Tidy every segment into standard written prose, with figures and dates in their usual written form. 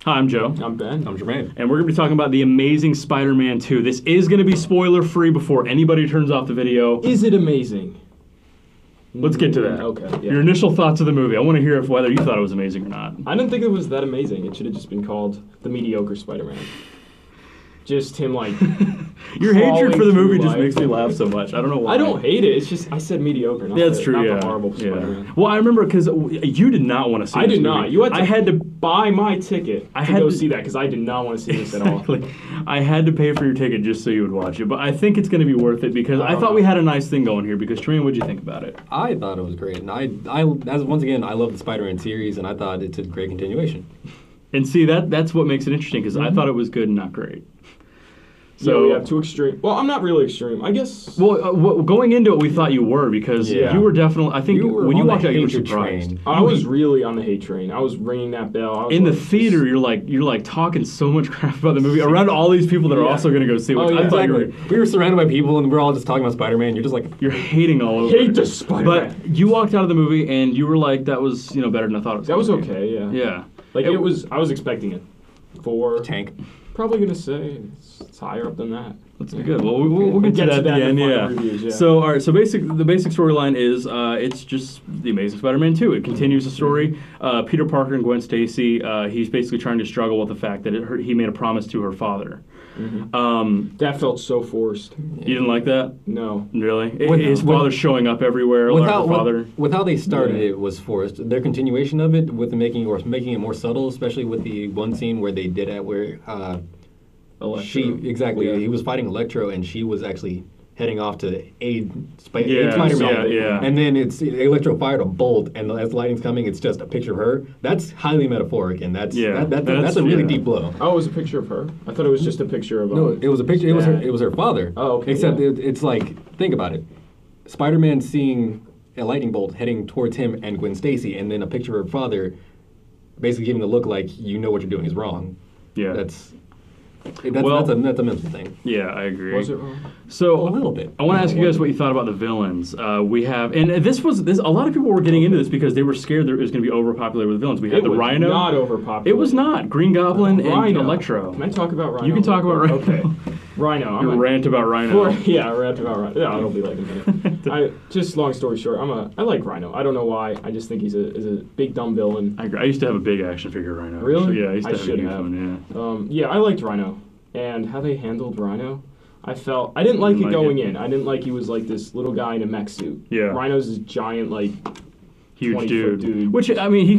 Hi, I'm Joe. I'm Ben. I'm Jermaine. And we're going to be talking about The Amazing Spider-Man 2. This is going to be spoiler-free before anybody turns off the video. Is it amazing? Let's get to that. Okay. Yeah. Your initial thoughts of the movie. I want to hear whether you thought it was amazing or not. I didn't think it was that amazing. It should have just been called The Mediocre Spider-Man. Just him, like... Your hatred for the movie just life. makes me laugh so much. I don't know why. I don't hate it. It's just, I said mediocre, not That's the, true, not yeah. the horrible Spider-Man. Well, I remember because you did not want to see I this did movie. not. You had to, I had to buy my ticket to had go to- see that because I did not want to see this at all. Exactly. I had to pay for your ticket just so you would watch it. But I think it's going to be worth it because I thought we had a nice thing going here. Because, Tremaine, what did you think about it? I thought it was great, and once again, I love the Spider-Man series, and I thought it's a great continuation. And see, that's what makes it interesting because I thought it was good and not great. So we have two extreme. Well, I'm not really extreme. I guess. Well, going into it, we thought you were because Yeah. you were definitely. I think You were when you on the walked out, you were hatred surprised. train. I was really on the hate train. I was ringing that bell. I was In the like, theater, you're like talking so much crap about the movie around all these people that are Yeah. also going to go see it. Which Oh, yeah. I thought you Exactly. We were surrounded by people, and we're all just talking about Spider-Man. You're just like, you're hating all over. Hate it. the Spider-Man. But you walked out of the movie and you were like, that was better than I thought it was. That was gonna be. okay. Yeah. Yeah. Like it was. I was expecting it. For tank. probably gonna say it's higher up than that. That's good. Well, we'll get to that at the end. in the Yeah. final reviews, yeah. So, all right. So, the basic storyline is it's just The Amazing Spider-Man 2. It continues the story. Peter Parker and Gwen Stacy. He's basically trying to struggle with the fact that he made a promise to her father. That felt so forced. You didn't like that? No. Really? With- His with- father showing up everywhere. With her how, father. with how they started Yeah. it was forced. Their continuation of it, with making it more subtle, especially with the one scene where they did it where Electro. exactly Yeah. he was fighting Electro and she was actually heading off to aid Yeah, Spider-Man. yeah. And then Electro fired a bolt, and as lighting's coming, it's just a picture of her. That's highly metaphoric, and that's a really deep blow. Oh, it was a picture of her. I thought it was just a picture of. No, it was a picture. It was her father. Oh, okay. Except yeah. it's like, think about it. Spider-Man seeing a lightning bolt heading towards him and Gwen Stacy, and then a picture of her father, basically giving the look like you know what you're doing is wrong. Yeah. That's a mental thing. Yeah, I agree. Was it wrong? So A little bit. I want to ask you guys what you thought about the villains. We have, and this. A lot of people were getting into this because they were scared that it was going to be overpopulated with villains. We had It the was Rhino. not overpopulated. It was not. Green Goblin and Rhino. Electro. Can I talk about Rhino? You can talk about Rhino. Okay. Rhino. Your rant about Rhino. Rant about Rhino. Yeah, it'll be like a minute. Just long story short, I like Rhino. I don't know why. I just think he's a big dumb villain. I agree. I used to have a big action figure Rhino. Really? So, yeah, I used to I have a should huge have. one. Yeah, I liked Rhino. And how they handled Rhino, I didn't like it going in. I didn't like he was like this little guy in a mech suit. Yeah. Rhino's this giant, like, Huge 20-foot dude. Which I mean, he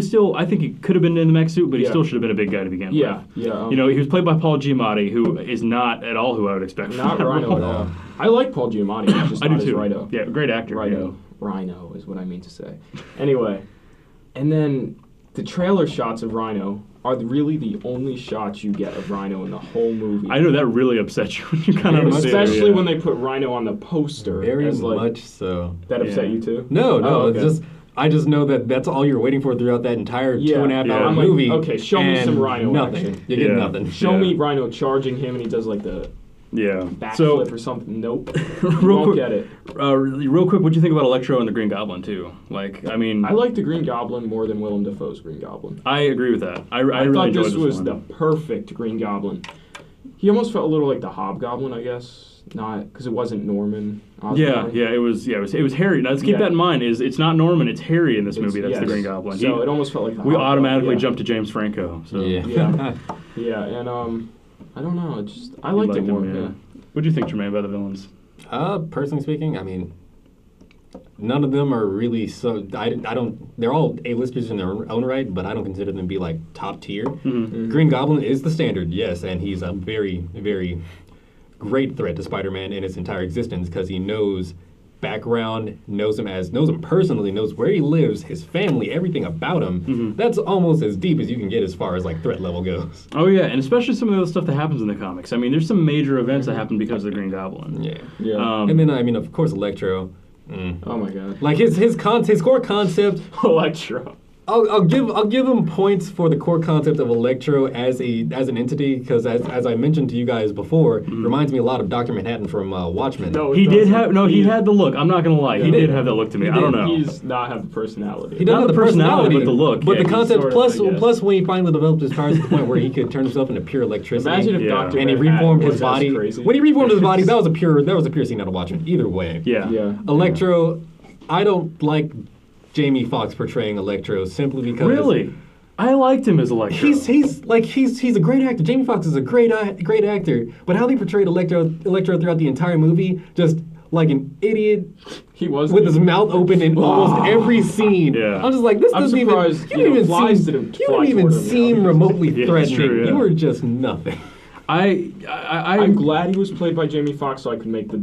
still. I think he could have been in the mech suit, but he Yeah. still should have been a big guy to begin Yeah, with. yeah. You know, he was played by Paul Giamatti, who is not at all who I would expect. Not from that Rhino at role. all. I like Paul Giamatti. He's just I not do as too. Rhino. Yeah, great actor. Rhino. Rhino is what I mean to say. Anyway, and then the trailer shots of Rhino are really the only shots you get of Rhino in the whole movie. I know that really upset you when you kind of Especially when they put Rhino on the poster. Very as, like, much so. That upset Yeah. you too? No, Oh, okay. I just know that that's all you're waiting for throughout that entire 2.5-hour I'm like, movie. okay, show me some and Rhino nothing. action. You get Yeah. nothing. Show Yeah. me Rhino charging him and he does like the Yeah. backflip or something. Nope. You real won't quick, get it. real quick, what'd you think about Electro and the Green Goblin too? Like, I mean, I like the Green Goblin more than Willem Dafoe's Green Goblin. I agree with that. I I really thought enjoyed this was one. the perfect Green Goblin. He almost felt a little like the Hobgoblin, I guess. Not because it wasn't Norman Osborn. Yeah, it was Harry. Now let's keep Yeah. that in mind. It's not Norman, it's Harry in this It's- movie. That's the yes. Green Goblin. So it almost felt like the we Hobgoblin, automatically yeah. jumped to James Franco. So Yeah. Yeah, and I don't know. I liked it more. Yeah. What do you think, Jermaine, about the villains? Personally speaking, I mean, none of them are really so. I don't. They're all A-listers in their own right, but I don't consider them to be like top tier. Mm-hmm. Green Goblin is the standard, yes, and he's a very, very great threat to Spider-Man in his entire existence because he knows background, knows him personally, knows where he lives, his family, everything about him. Mm-hmm. That's almost as deep as you can get as far as like threat level goes. Oh yeah, and especially some of the other stuff that happens in the comics. I mean, there's some major events that happen because of the Green Goblin. Yeah. Yeah. And then I mean, of course, Electro. Oh my god. Like his core concept. Electro. I'll give him points for the core concept of Electro as an entity, because as I mentioned to you guys before, reminds me a lot of Dr. Manhattan from Watchmen. No, He did have he had the look. I'm not gonna lie, he did have that look to me. He I don't did. know. He's not have the personality. He doesn't Not have the personality, but the look. But Yeah, the he's concept, sort of, plus I guess. plus when he finally developed his powers to the point where he could turn himself into pure electricity. Imagine if Yeah. Dr. and he Manhattan reformed was his as body. crazy. When he reformed his body, that was a pure scene out of Watchmen. Either way. Yeah. Yeah. Electro, I don't like Jamie Foxx portraying Electro simply because Really? I liked him as Electro. he's a great actor. Jamie Foxx is a great actor, but how they portrayed Electro throughout the entire movie, just like an idiot He was with his mouth open in almost every scene. Yeah. I'm just like, this I'm doesn't surprised, even. You don't even flies seem. didn't You fly don't even toward him, seem remotely Yeah, threatening. that's true, yeah. You were just nothing. I'm glad he was played by Jamie Foxx, so I could make the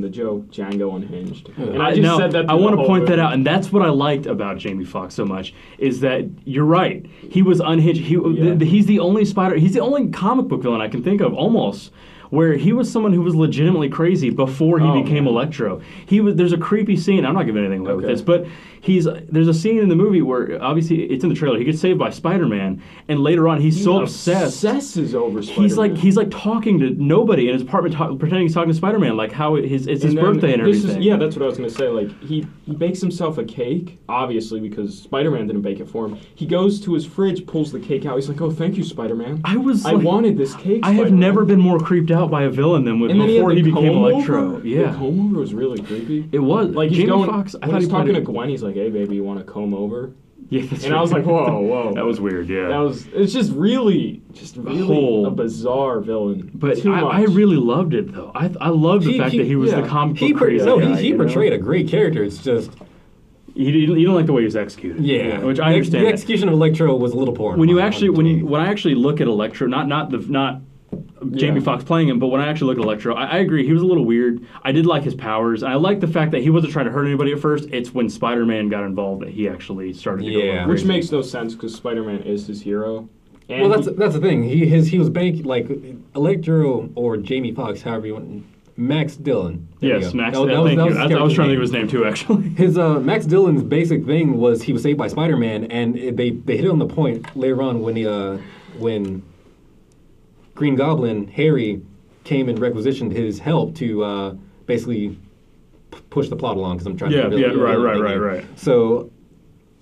joke Django unhinged. And I just now, said that. I want to point that out, and that's what I liked about Jamie Foxx so much is that you're right. He was unhinged. He's the only He's the only comic book villain I can think of, almost, where he was someone who was legitimately crazy before he became Electro. There's a creepy scene. I'm not giving anything away with this, but there's a scene in the movie where obviously it's in the trailer. He gets saved by Spider-Man, and later on he's so obsesses over Spider-Man. He's like talking to nobody in his apartment, pretending he's talking to Spider-Man, like how it's his birthday and everything. That's what I was gonna say. Like he bakes himself a cake, obviously because Spider-Man didn't bake it for him. He goes to his fridge, pulls the cake out. He's like, "Oh, thank you, Spider-Man. I wanted this cake." I have Spider-Man." never been more creeped out by a villain than before he became Electro. Yeah, the comb over was really creepy. It was Like Jamie he's going. Foxx. I When thought he's he talking to played Gwen, he's like, "Hey, baby, you want to comb over?" Yeah, that's And right. I was like, "Whoa." That was weird. Yeah, It's just really whole- a bizarre villain. But Too I much. really loved it though. I loved the fact that he was the comic book crazy guy. He portrayed a great character. It's just You don't like the way he was executed. yeah, which I understand. The that. execution of Electro was a little poor. When I actually look at Electro, not Jamie Foxx playing him, but when I actually look at Electro, I agree he was a little weird. I did like his powers. I like the fact that he wasn't trying to hurt anybody at first. It's when Spider-Man got involved that he actually started to go a little Which crazy. makes no sense because Spider-Man is his hero. And well, that's the thing. He was like Electro or Jamie Foxx, however you want. Max Dillon. There Yes, we go. Max. That Thank was you. his I was trying to think character's of his name too, actually. His Max Dillon's basic thing was he was saved by Spider-Man, and they hit on the point later on when Green Goblin Harry came and requisitioned his help to basically push the plot along because I'm trying to Right. So,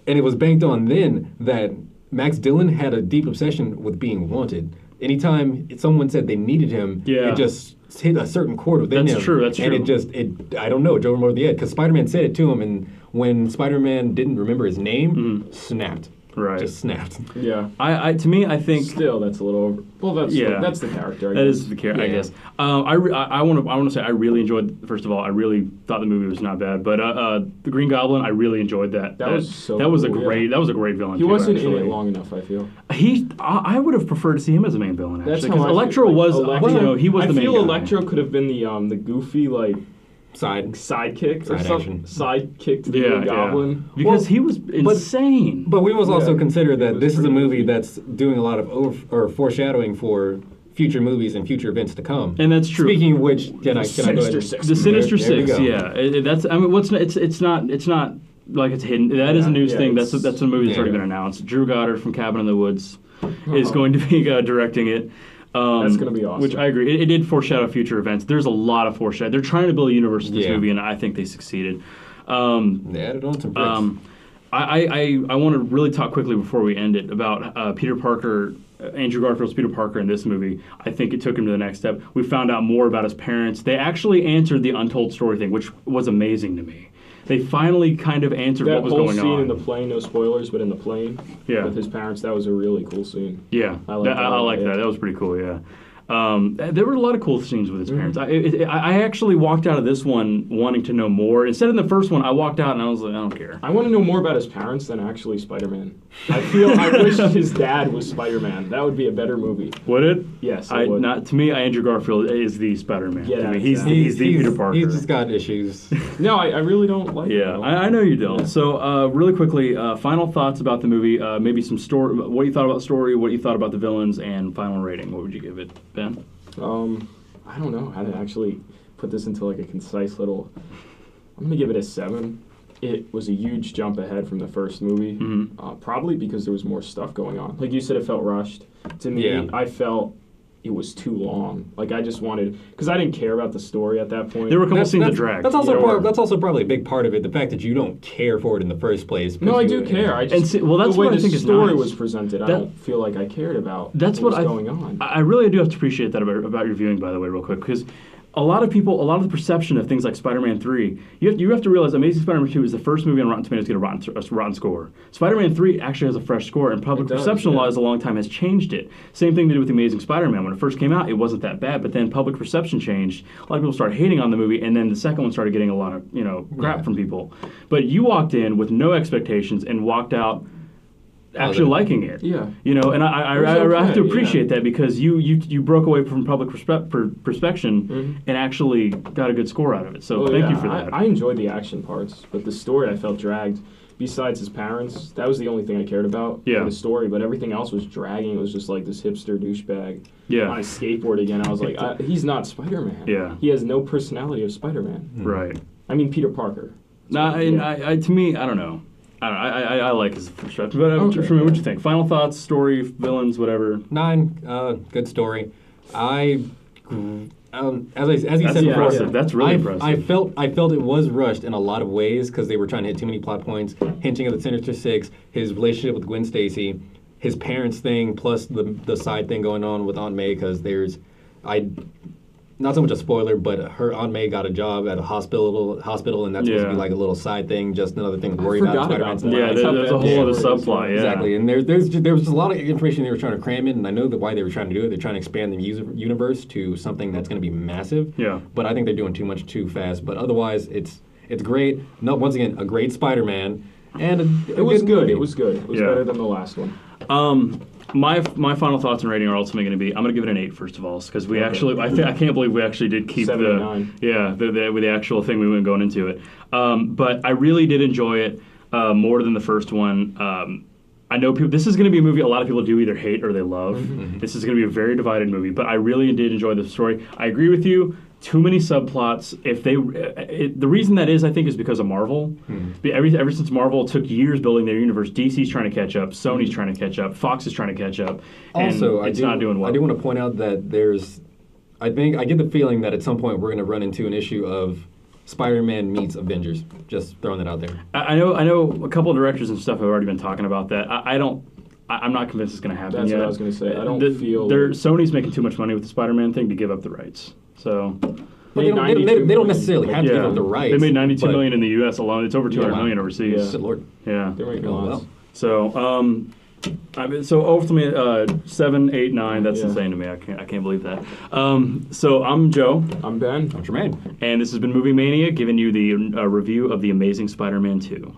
and it was banked on then that Max Dillon had a deep obsession with being wanted. Anytime someone said they needed him, it just hit a certain chord within him. That's true. And I don't know, it drove him over the edge because Spider-Man said it to him, and when Spider-Man didn't remember his name, snapped. Right. Just snapped. Yeah. To me, I think Still, that's a little over. Well, that's the character. I that guess. is the character, I Yeah. guess. I want to say I really enjoyed. First of all, I really thought the movie was not bad, but the Green Goblin, I really enjoyed that. That was so That was a cool, great. yeah. That was a great villain. He too, wasn't actually. in it long enough, I feel. I would have preferred to see him as the main villain. Actually, That's how because I Electro feel. was. Electro, he was the main I feel guy. Electro could have been the goofy Side. sidekick or Side something. action. Sidekick to the Green Goblin. Because he was insane. But we must also consider that was this is a pretty movie goofy. that's doing a lot of foreshadowing for future movies and future events to come. And that's true. Speaking of which, can I go Sinister ahead? Six. The Sinister There we Six, go. yeah. That's. I mean, it's not like it's hidden. That is a news thing. That's a movie that's already been announced. Drew Goddard from Cabin in the Woods is going to be directing it. That's going to be awesome. Which I agree. It did foreshadow future events. There's a lot of foreshadowing. They're trying to build a universe in this movie, and I think they succeeded. They added on some bricks. I want to really talk quickly before we end it about Peter Parker, Andrew Garfield's Peter Parker in this movie. I think it took him to the next step. We found out more about his parents. They actually answered the untold story thing, which was amazing to me. They finally kind of answered what was going on. That whole scene in the plane, no spoilers, but in the plane with his parents, that was a really cool scene. Yeah, I like that. That was pretty cool, yeah. There were a lot of cool scenes with his parents. I actually walked out of this one wanting to know more. Instead of the first one, I walked out and I was like, I don't care. I want to know more about his parents than actually Spider-Man. I wish his dad was Spider-Man. That would be a better movie. Would it? Yes, it would. Not to me. Andrew Garfield is the Spider-Man. Yeah, to me. He's the Peter Parker. He's just got issues. No, I really don't like it. Yeah, I know you don't. Yeah. So, really quickly, final thoughts about the movie. Maybe some story. What you thought about the story, what you thought about the villains, and final rating. What would you give it, Ben? I don't know how to actually put this into like a concise little. I'm gonna give it a 7. it was a huge jump ahead from the first movie. Probably because there was more stuff going on. Like you said, it felt rushed. To me, I felt it was too long. Like I just wanted, because I didn't care about the story at that point. There were a couple scenes that dragged. That's also probably a big part of it. The fact that you don't care for it in the first place. No, I do care. I just, that's the way what I think the is story nice. was presented, I don't feel like I cared about That's what what was going on. I really do have to appreciate that about your viewing, by the way, real quick, because a lot of the perception of things like Spider-Man 3, you have to realize Amazing Spider-Man 2 is the first movie on Rotten Tomatoes to get a rotten score. Spider-Man 3 actually has a fresh score, and public perception a long time has changed it. Same thing they did with Amazing Spider-Man. When it first came out, it wasn't that bad, but then public perception changed. A lot of people started hating on the movie, and then the second one started getting a lot of crap from people. But you walked in with no expectations and walked out actually liking it. Yeah. And I have to appreciate that, because you broke away from public perspection and actually got a good score out of it. So thank you for that. I enjoyed the action parts, but the story I felt dragged. Besides his parents, that was the only thing I cared about for the story, but everything else was dragging. It was just like this hipster douchebag on a skateboard again. I was like, he's not Spider-Man. Yeah. He has no personality of Spider-Man. Right. I mean, Peter Parker. To me, I don't know. I like his perspective. But Truman, what'd you think? Final thoughts, story, villains, whatever. 9. Good story. As you said before, that's really impressive. I felt it was rushed in a lot of ways because they were trying to hit too many plot points, hinting at the Sinister Six, his relationship with Gwen Stacy, his parents thing, plus the side thing going on with Aunt May, because not so much a spoiler, but her Aunt May got a job at a hospital, and that's supposed to be like a little side thing, just another thing to worry about. There's a whole other subplot. Yeah, exactly. And there was just a lot of information they were trying to cram in, and I know why they were trying to do it. They're trying to expand the universe to something that's going to be massive. Yeah. But I think they're doing too much too fast. But otherwise, it's great. No, once again, a great Spider-Man, and it was good. It was good. It was better than the last one. My final thoughts and rating are ultimately going to be, I'm going to give it an 8 first of all, because we actually I can't believe we actually did keep 7 the actual thing we went going into it. But I really did enjoy it more than the first one. I know this is going to be a movie a lot of people do either hate or they love. This is going to be a very divided movie, but I really did enjoy the story. I agree with you. Too many subplots. The reason that is, I think, is because of Marvel. Ever since Marvel took years building their universe, DC's trying to catch up, Sony's trying to catch up, Fox is trying to catch up, also, and it's not doing well. I do want to point out that I get the feeling that at some point we're going to run into an issue of Spider-Man meets Avengers. Just throwing that out there. I know a couple of directors and stuff have already been talking about that. I'm not convinced it's going to happen That's yet. what I was going to say. I don't feel... Sony's making too much money with the Spider-Man thing to give up the rights. So... They don't necessarily have to give up the rights. They made $92 million in the U.S. alone. It's over $200 million overseas. Good Lord. Yeah. They're making lots. So, so ultimately, 7, 8, 9. That's insane to me. I can't believe that. So I'm Joe. I'm Ben. I'm Tremaine. And this has been Movie Mania, giving you the review of The Amazing Spider-Man 2.